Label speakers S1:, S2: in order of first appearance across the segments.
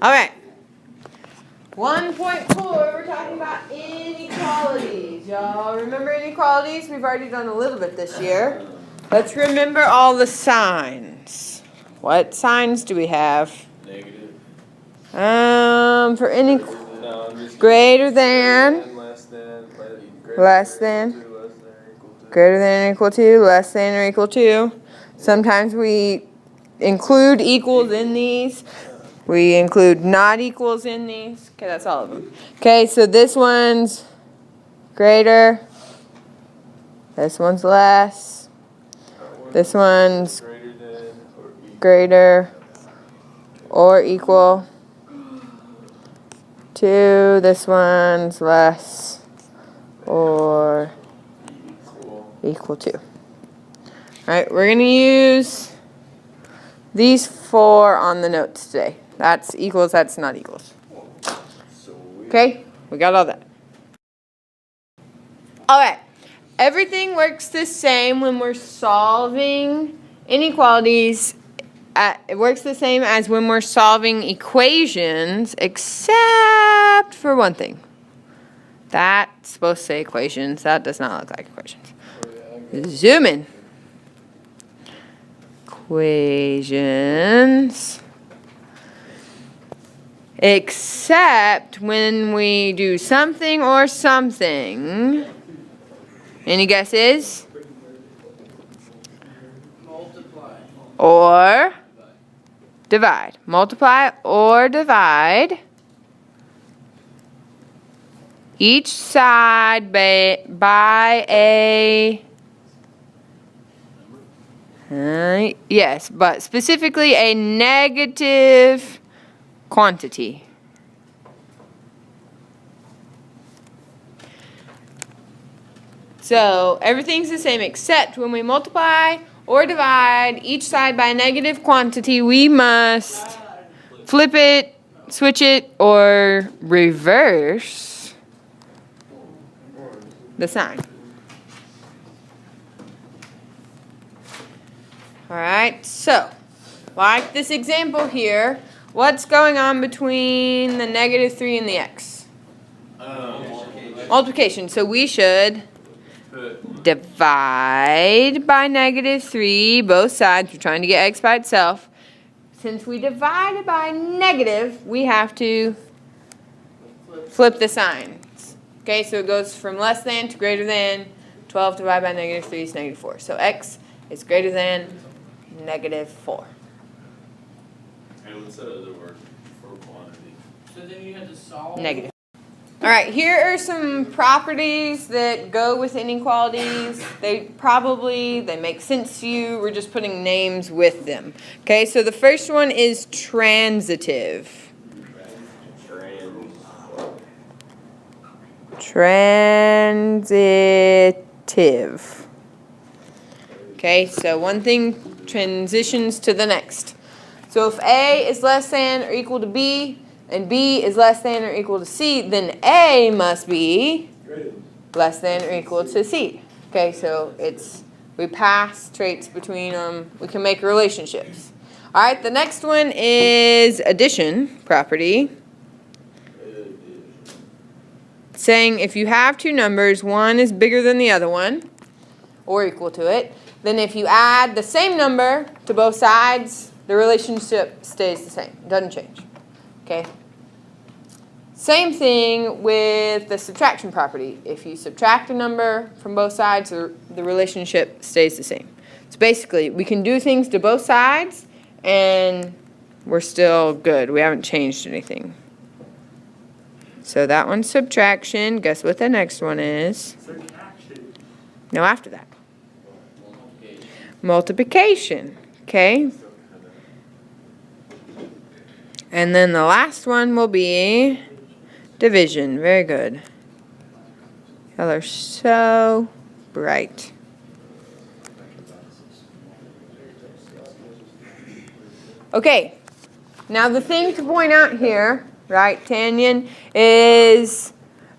S1: All right. 1.4, we're talking about inequalities. Y'all remember inequalities? We've already done a little bit this year. Let's remember all the signs. What signs do we have?
S2: Negative.
S1: For any greater than,
S2: Less than,
S1: less than, greater than or equal to, less than or equal to. Sometimes we include equals in these. We include not equals in these. Okay, that's all of them. Okay, so this one's greater. This one's less. This one's greater or equal to. This one's less or equal to. All right, we're going to use these 4 on the notes today. That's equals, that's not equals. Okay, we got all that. All right, everything works the same when we're solving inequalities. It works the same as when we're solving equations, except for one thing. That's supposed to say equations. That does not look like equations. Zoom in. Equations. Except when we do something or something. Any guesses?
S3: Multiply.
S1: Or divide. Multiply or divide. Each side by a yes, but specifically a negative quantity. So everything's the same except when we multiply or divide each side by a negative quantity, we must flip it, switch it, or reverse the sign. All right, so like this example here, what's going on between the -3 and the x? Multiplication. So we should divide by -3, both sides. We're trying to get x by itself. Since we divided by negative, we have to flip the signs. Okay, so it goes from less than to greater than. 12 divided by -3 is -4. So x is greater than -4.
S2: And what's the other word for quantity?
S3: So then you have to solve.
S1: Negative. All right, here are some properties that go with inequalities. They make sense to you. We're just putting names with them. Okay, so the first one is transitive. Transitive. Okay, so one thing transitions to the next. So if A is less than or equal to B, and B is less than or equal to C, then A must be less than or equal to C. Okay, so we pass traits between them. We can make relationships. All right, the next one is addition property. Saying if you have two numbers, one is bigger than the other one, or equal to it, then if you add the same number to both sides, the relationship stays the same. It doesn't change. Okay? Same thing with the subtraction property. If you subtract a number from both sides, the relationship stays the same. So basically, we can do things to both sides, and we're still good. We haven't changed anything. So that one's subtraction. Guess what the next one is?
S4: Subtraction.
S1: No, after that. Multiplication. Okay? And then the last one will be division. Very good. Y'all are so bright. Okay. Now the thing to point out here, right, Tanyan, is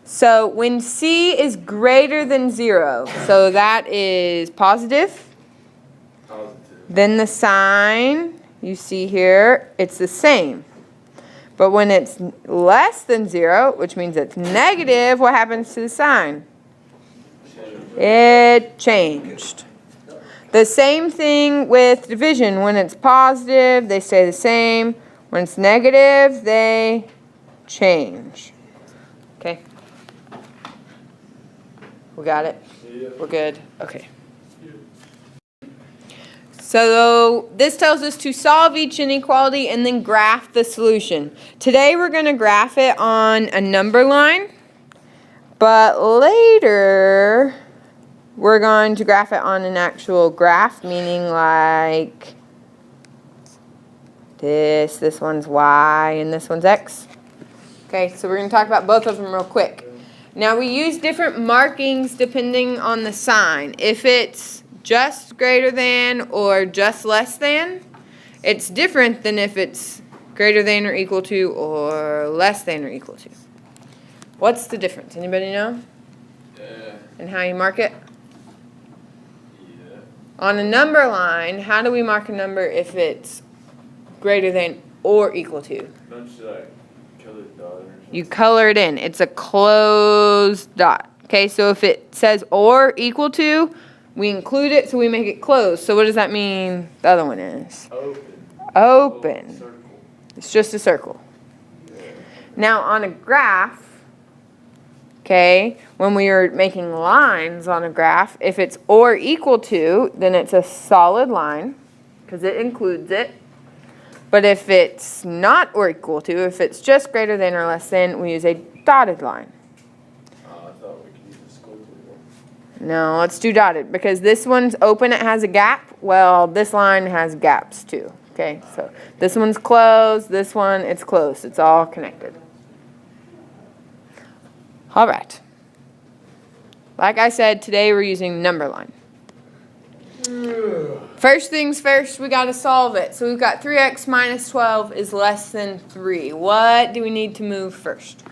S1: so when C is greater than 0, so that is positive. Then the sign you see here, it's the same. But when it's less than 0, which means it's negative, what happens to the sign? It changed. The same thing with division. When it's positive, they stay the same. When it's negative, they change. Okay? We got it? We're good? Okay. So this tells us to solve each inequality and then graph the solution. Today we're going to graph it on a number line, but later we're going to graph it on an actual graph, meaning like this one's y and this one's x. Okay, so we're going to talk about both of them real quick. Now we use different markings depending on the sign. If it's just greater than or just less than, it's different than if it's greater than or equal to or less than or equal to. What's the difference? Anybody know? And how you mark it?
S2: Yeah.
S1: On a number line, how do we mark a number if it's greater than or equal to?
S2: Don't you like color the dot or something?
S1: You color it in. It's a closed dot. Okay, so if it says or equal to, we include it, so we make it closed. So what does that mean the other one is? Open.
S2: Circle.
S1: It's just a circle.
S2: Yeah.
S1: Now on a graph, okay, when we are making lines on a graph, if it's or equal to, then it's a solid line because it includes it. But if it's not or equal to, if it's just greater than or less than, we use a dotted line.
S2: I thought we could use a squiggly one.
S1: No, let's do dotted because this one's open, it has a gap. Well, this line has gaps too. Okay, so this one's closed, this one, it's closed. It's all connected. All right. Like I said, today we're using number line. First things first, we got to solve it. So we've got 3x minus 12 is less than 3. What do we need to move first?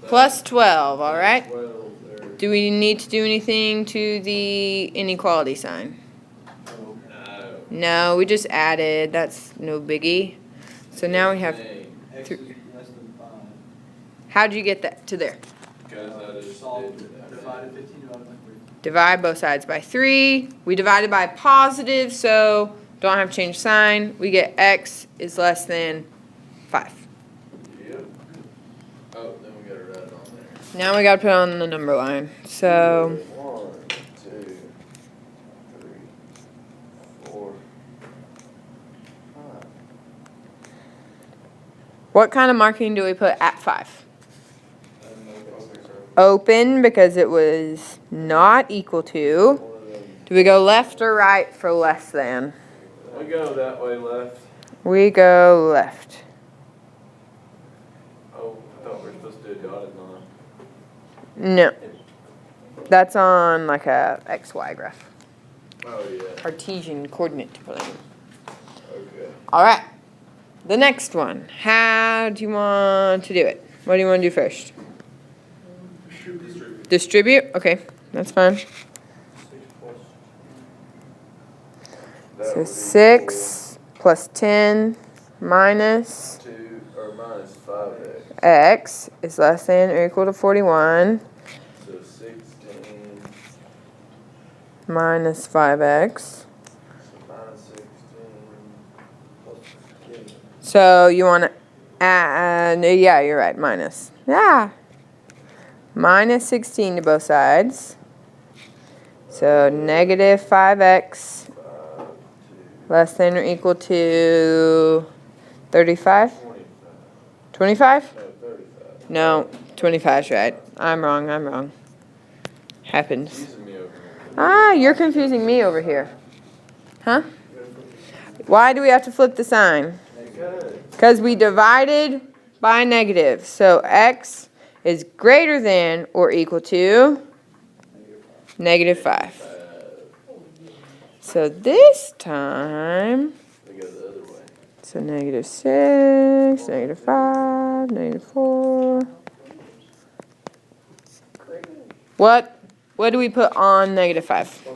S1: Plus 12, all right?
S2: 12 there.
S1: Do we need to do anything to the inequality sign?
S2: No.
S1: No, we just added. That's no biggie. So now we have...
S4: X is less than 5.
S1: How'd you get that to there?
S2: Because I just
S4: Solve
S2: did that.
S4: divided 15 divided by 3.
S1: Divide both sides by 3. We divided by positive, so don't have to change sign. We get x is less than 5.
S2: Yep. Oh, then we gotta write it on there.
S1: Now we got to put it on the number line. So
S2: 1, 2, 3, 4, 5.
S1: what kind of marking do we put at 5? Open because it was not equal to. Do we go left or right for less than?
S2: We go that way left.
S1: We go left.
S2: Oh, I thought we were supposed to do a dotted line.
S1: No. That's on like a XY graph.
S2: Oh, yeah.
S1: Cartesian coordinate plane.
S2: Okay.
S1: All right. The next one. How do you want to do it? What do you want to do first? Distribute? Okay, that's fine.
S2: That
S1: So
S2: would be
S1: 6 plus 10 minus
S2: 2 or minus 5x.
S1: x is less than or equal to 41
S2: So 16.
S1: minus 5x.
S2: So minus 16 plus 15.
S1: So you want to add, yeah, you're right, minus. Yeah. Minus 16 to both sides. So negative 5x
S2: 5, 2,
S1: less than or equal to 35?
S2: 25.
S1: 25?
S2: No, 35.
S1: No, 25 is right. I'm wrong. Happens.
S2: Confusing me over here.
S1: Ah, you're confusing me over here. Huh? Why do we have to flip the sign? Because we divided by negative. So x is greater than or equal to negative 5. So this time,
S2: We go the other way.
S1: so negative 6, negative 5, negative 4. What do we put on negative 5?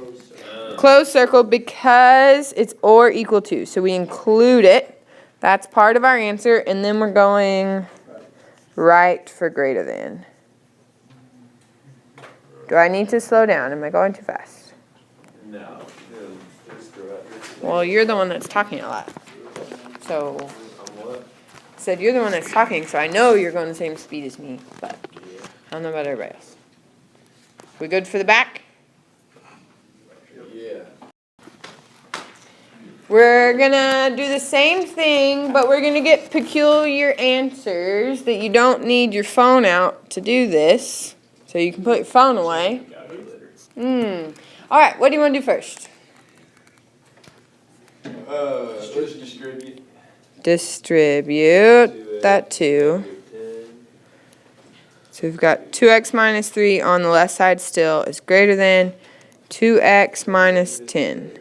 S1: Closed circle because it's or equal to. So we include it. That's part of our answer, and then we're going right for greater than. Do I need to slow down? Am I going too fast?
S2: No, just throw it.
S1: Well, you're the one that's talking a lot. So,
S2: On what?
S1: I said you're the one that's talking, so I know you're going the same speed as me, but I don't know about everybody else. We good for the back?
S2: Yeah.
S1: We're gonna do the same thing, but we're gonna get peculiar answers that you don't need your phone out to do this. So you can put your phone away. Alright, what do you want to do first?
S2: Just distribute.
S1: Distribute that 2. So we've got 2x minus 3 on the left side still is greater than 2x minus 10.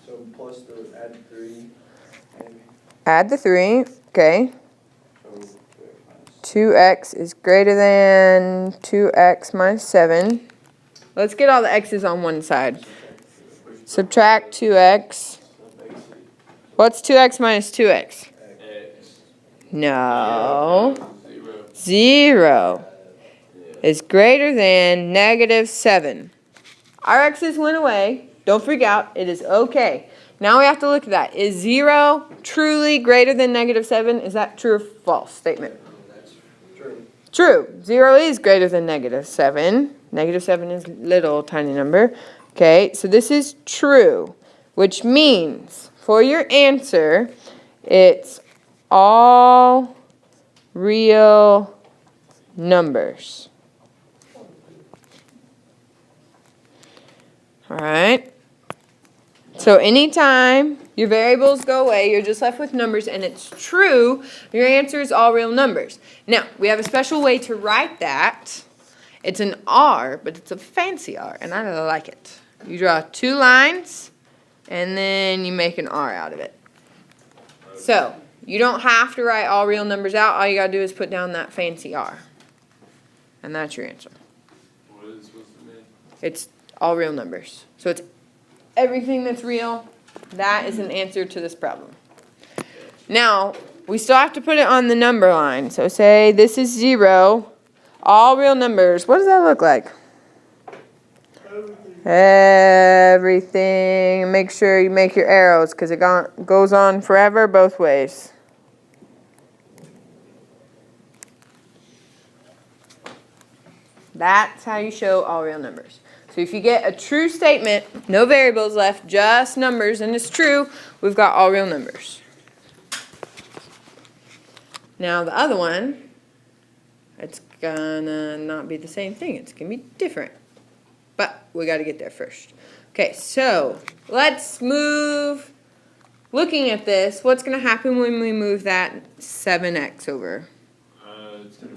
S4: So plus the add 3. And
S1: Add the 3, okay.
S4: so
S1: 2x is greater than 2x minus 7. Let's get all the x's on one side. Subtract 2x. What's 2x minus 2x?
S2: X.
S1: No.
S2: 0.
S1: 0 is greater than negative 7. Our x's went away. Don't freak out. It is okay. Now we have to look at that. Is 0 truly greater than negative 7? Is that true or false statement?
S4: that's true.
S1: True. 0 is greater than negative 7. Negative 7 is little tiny number. Okay, so this is true, which means for your answer, it's all real numbers. All right. So anytime your variables go away, you're just left with numbers, and it's true, your answer is all real numbers. Now, we have a special way to write that. It's an R, but it's a fancy R, and I really like it. You draw 2 lines, and then you make an R out of it. So, you don't have to write all real numbers out. All you got to do is put down that fancy R. And that's your answer.
S2: What is it supposed to mean?
S1: It's all real numbers. So it's everything that's real. That is an answer to this problem. Now, we still have to put it on the number line. So say this is 0. All real numbers. What does that look like? Everything. Make sure you make your arrows because it goes on forever both ways. That's how you show all real numbers. So if you get a true statement, no variables left, just numbers, and it's true, we've got all real numbers. Now the other one, it's gonna not be the same thing. It's gonna be different. But we gotta get there first. Okay, so let's move, looking at this, what's gonna happen when we move that 7x over?
S2: It's gonna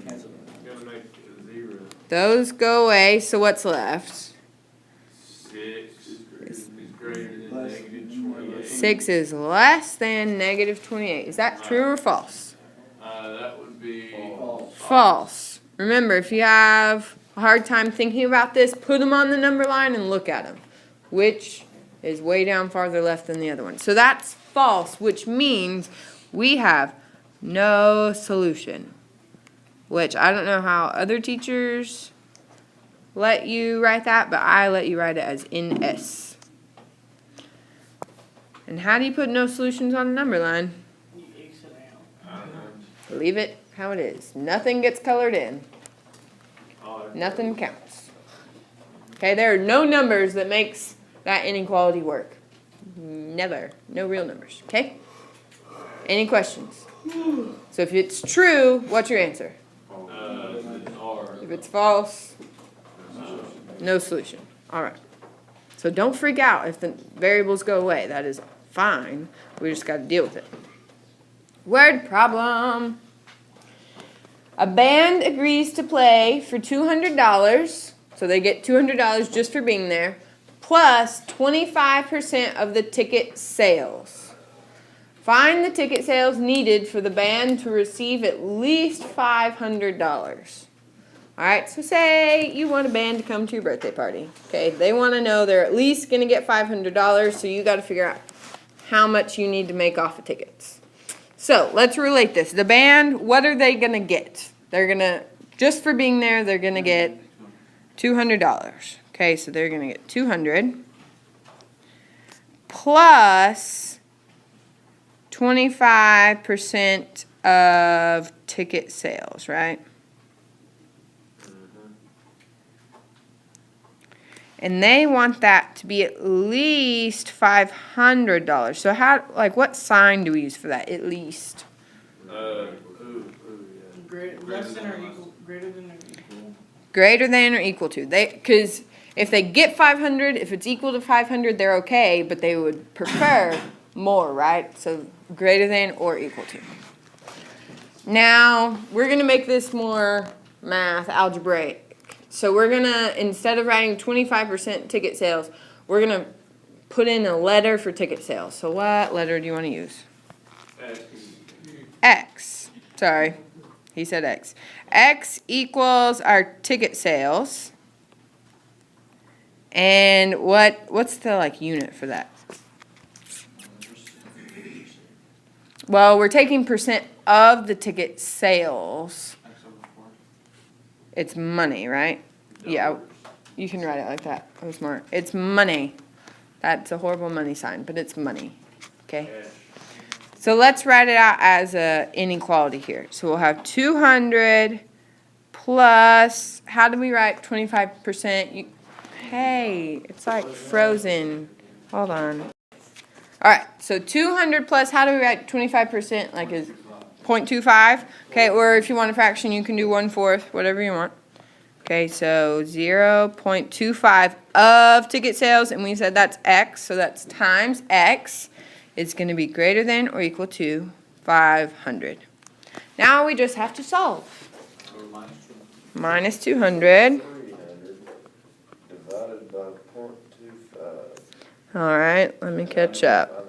S2: make it 0.
S1: Those go away, so what's left?
S2: 6 is greater than negative 28.
S1: 6 is less than negative 28. Is that true or false?
S2: That would be
S1: False. Remember, if you have a hard time thinking about this, put them on the number line and look at them. Which is way down farther left than the other one. So that's false, which means we have no solution. Which I don't know how other teachers let you write that, but I let you write it as NS. And how do you put no solutions on a number line?
S3: You X it out.
S2: I don't know.
S1: Leave it how it is. Nothing gets colored in.
S2: Oh,
S1: Nothing counts. Okay, there are no numbers that makes that inequality work. Never. No real numbers. Okay? Any questions? So if it's true, what's your answer?
S2: it's an R.
S1: If it's false, no solution. All right. So don't freak out if the variables go away. That is fine. We just got to deal with it. Word problem. A band agrees to play for $200, so they get $200 just for being there, plus 25% of the ticket sales. Find the ticket sales needed for the band to receive at least $500. All right, so say you want a band to come to your birthday party. Okay, they want to know they're at least going to get $500, so you got to figure out how much you need to make off of tickets. So let's relate this. The band, what are they gonna get? They're gonna, just for being there, they're gonna get $200. Okay, so they're gonna get 200 plus 25% of ticket sales, right? And they want that to be at least $500. So how, like, what sign do we use for that? At least.
S3: Less than or equal, greater than or equal.
S1: Greater than or equal to. Because if they get 500, if it's equal to 500, they're okay, but they would prefer more, right? So greater than or equal to. Now, we're going to make this more math, algebraic. So we're going to, instead of writing 25% ticket sales, we're going to put in a letter for ticket sales. So what letter do you want to use? X. Sorry, he said X. X equals our ticket sales. And what's the like unit for that? Well, we're taking percent of the ticket sales. It's money, right? Yeah, you can write it like that. I'm smart. It's money. That's a horrible money sign, but it's money. Okay? So let's write it out as a inequality here. So we'll have 200 plus, how do we write 25%? Hey, it's like frozen. Hold on. All right, so 200 plus, how do we write 25%? Like is 0.25? Okay, or if you want a fraction, you can do 1/4, whatever you want. Okay, so 0.25 of ticket sales, and we said that's X, so that's times X. It's going to be greater than or equal to 500. Now we just have to solve. Minus 200.
S4: 300 divided by 0.25.
S1: All right, let me catch up.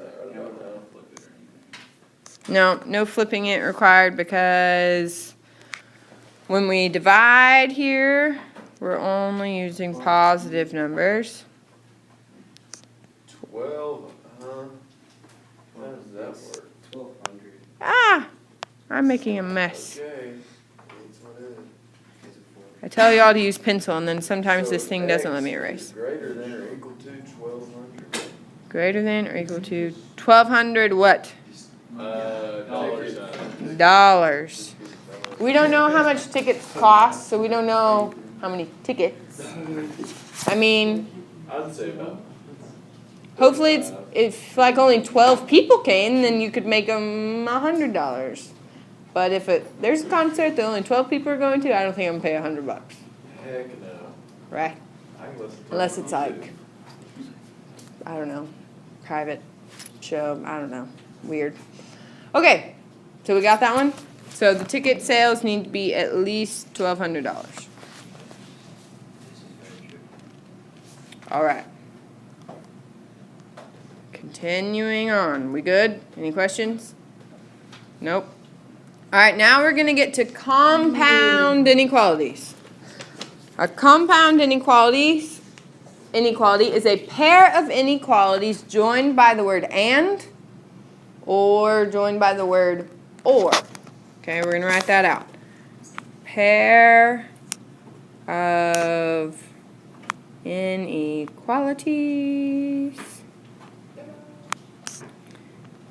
S1: No flipping it required because when we divide here, we're only using positive numbers.
S4: 12, How does that work?
S5: 1,200.
S1: Ah, I'm making a mess.
S4: Okay. That's what it is.
S1: I tell y'all to use pencil, and then sometimes
S4: So
S1: this thing doesn't let me
S4: X
S1: erase.
S4: is greater than or equal to 1,200.
S1: Greater than or equal to 1,200 what?
S2: $.
S1: Dollars. We don't know how much tickets cost, so we don't know how many tickets. I mean,
S2: I'd say about.
S1: hopefully it's if like only 12 people came, then you could make them $100. But if there's a concert that only 12 people are going to, I don't think I'm gonna pay $100,
S4: Heck no.
S1: right?
S4: I can listen to
S1: Unless
S4: it
S1: it's
S4: too.
S1: like, I don't know, private show. I don't know, weird. Okay, so we got that one. So the ticket sales need to be at least $1,200. All right. Continuing on. We good? Any questions? Nope. All right, now we're going to get to compound inequalities. A compound inequality is a pair of inequalities joined by the word and or joined by the word or. Okay, we're going to write that out. Pair of inequalities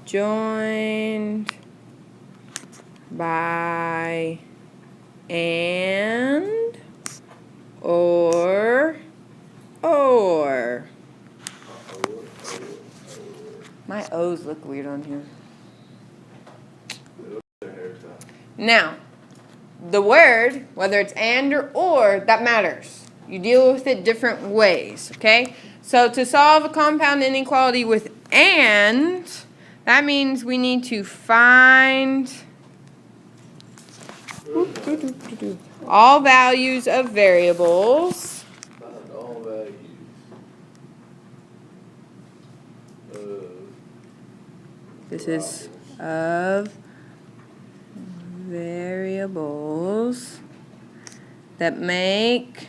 S1: joined by and or. My O's look weird on here. Now, the word, whether it's and or, that matters. You deal with it different ways, okay? So to solve a compound inequality with and, that means we need to find all values of variables.
S4: Find all values of
S1: This is of variables that make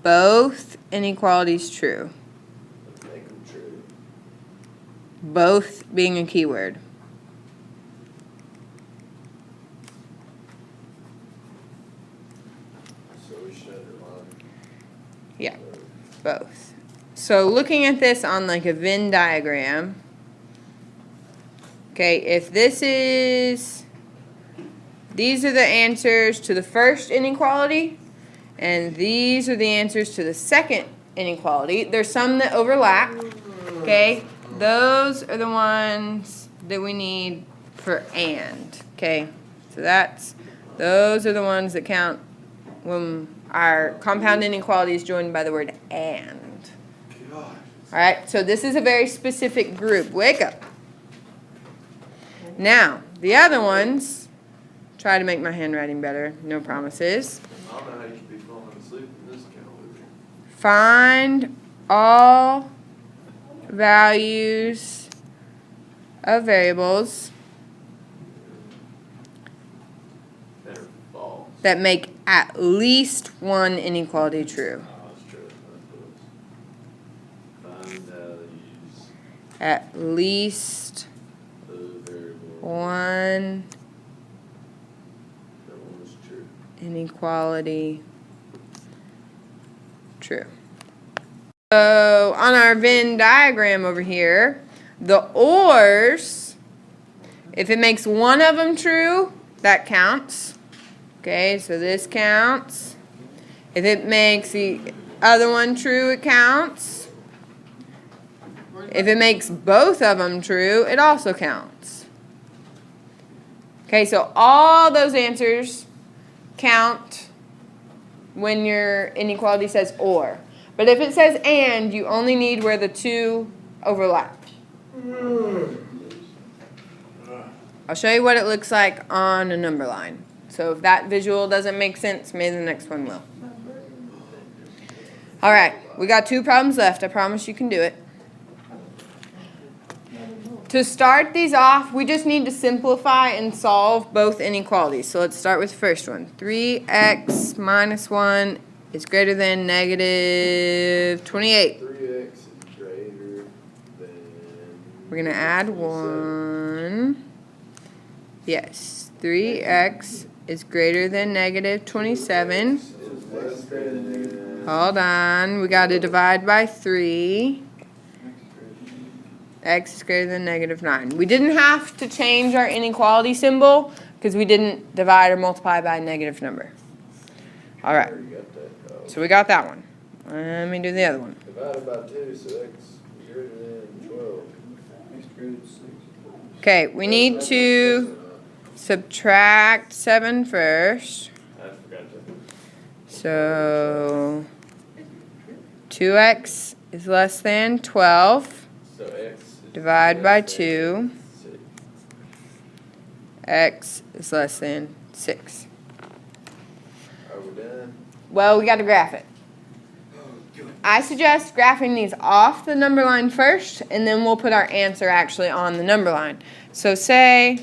S1: both inequalities true. both being a keyword.
S4: So we should underline.
S1: Yeah, both. So looking at this on like a Venn diagram, okay, if this is, these are the answers to the first inequality, and these are the answers to the second inequality. There's some that overlap, okay? Those are the ones that we need for and, okay? So those are the ones that count when our compound inequality is joined by the word and. All right, so this is a very specific group. Wake up. Now, the other ones, try to make my handwriting better, no promises.
S2: I don't know how you could be falling asleep in this account with me.
S1: Find all values of variables
S2: That are false.
S1: that make at least one inequality true.
S2: Oh, that's true. That's find values
S1: At least
S2: of variable.
S1: one
S2: That one was true.
S1: inequality true. So on our Venn diagram over here, the ors, if it makes one of them true, that counts. Okay, so this counts. If it makes the other one true, it counts. If it makes both of them true, it also counts. Okay, so all those answers count when your inequality says or. But if it says and, you only need where the two overlap. I'll show you what it looks like on a number line. So if that visual doesn't make sense, maybe the next one will. All right, we got 2 problems left. I promise you can do it. To start these off, we just need to simplify and solve both inequalities. So let's start with the first one. 3x minus 1 is greater than negative 28.
S4: 3x is greater than.
S1: We're going to add 1. Yes, 3x is greater than negative 27.
S4: Is less than.
S1: Hold on, we got to divide by 3. X is greater than negative 9. We didn't have to change our inequality symbol because we didn't divide or multiply by a negative number. All right,
S4: Already got that.
S1: so we got that one. Let me do the other one.
S4: Divided by 2, so x is greater than 12. X greater than 6.
S1: Okay, we need to subtract 7 first.
S2: I forgot to.
S1: So 2x is less than 12.
S2: So x is
S1: Divide by
S2: less
S1: 2.
S2: than 6.
S1: X is less than 6.
S4: Are we done?
S1: Well, we got to graph it. I suggest graphing these off the number line first, and then we'll put our answer actually on the number line. So say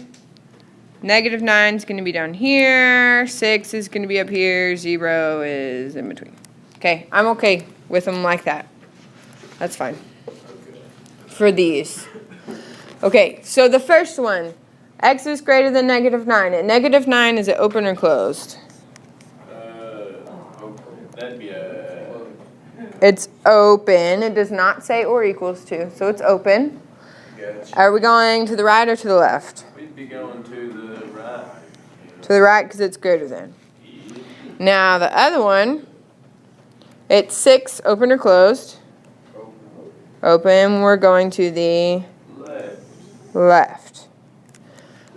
S1: negative 9 is going to be down here, 6 is going to be up here, 0 is in between. Okay, I'm okay with them like that. That's fine. For these. Okay, so the first one, x is greater than negative 9. At negative 9, is it open or closed?
S2: That'd be a.
S1: It's open. It does not say or equals to, so it's open.
S2: Gotcha.
S1: Are we going to the right or to the left?
S2: We'd be going to the right.
S1: To the right because it's greater than. Now the other one, it's 6, open or closed? Open. We're going to the
S2: Left.
S1: left.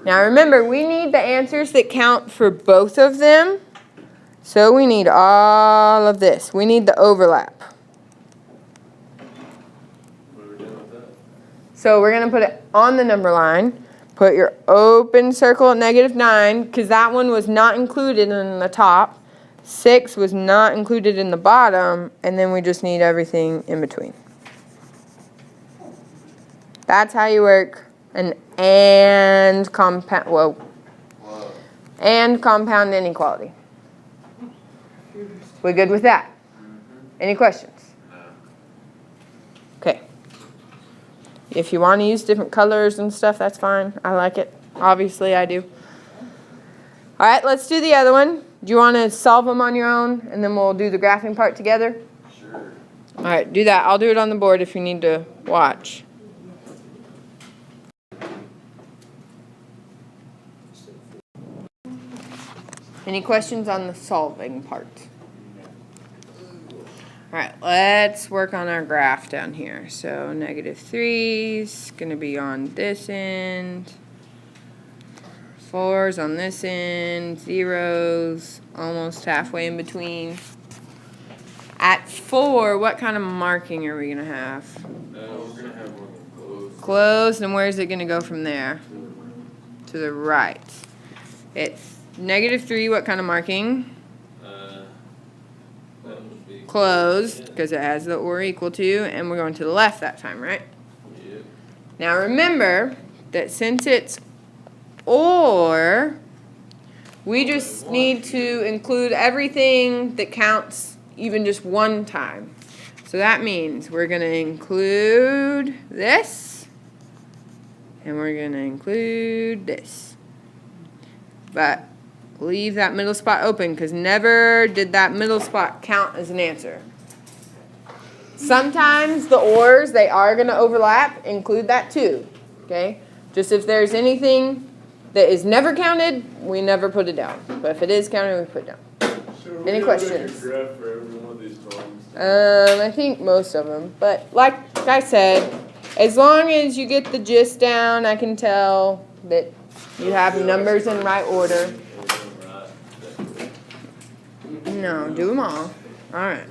S1: Now remember, we need the answers that count for both of them. So we need all of this. We need the overlap.
S2: What are we doing with that?
S1: So we're going to put it on the number line. Put your open circle at negative 9 because that one was not included in the top. 6 was not included in the bottom. And then we just need everything in between. That's how you work an and compound, and compound inequality. We good with that? Any questions?
S2: No.
S1: Okay. If you want to use different colors and stuff, that's fine. I like it. Obviously, I do. All right, let's do the other one. Do you want to solve them on your own, and then we'll do the graphing part together?
S2: Sure.
S1: All right, do that. I'll do it on the board if you need to watch. Any questions on the solving part? All right, let's work on our graph down here. So -3 is going to be on this end. 4's on this end. 0's almost halfway in between. At 4, what kind of marking are we going to have?
S2: We're gonna have one closed.
S1: Closed, and where's it going to go from there? To the right. It's -3, what kind of marking?
S2: That would be
S1: Closed, because it has the or equal to, and we're going to the left that time, right?
S2: Yep.
S1: Now remember that since it's or, we just need to include everything that counts even just one time. So that means we're going to include this, and we're going to include this. But leave that middle spot open, because never did that middle spot count as an answer. Sometimes the ors, they are going to overlap. Include that too. Okay? Just if there's anything that is never counted, we never put it down. But if it is counted, we put it down.
S2: So
S1: Any questions?
S2: A graph for every one of these columns.
S1: I think most of them. But like I said, as long as you get the gist down, I can tell that you have numbers in right order. No, do them all. All right.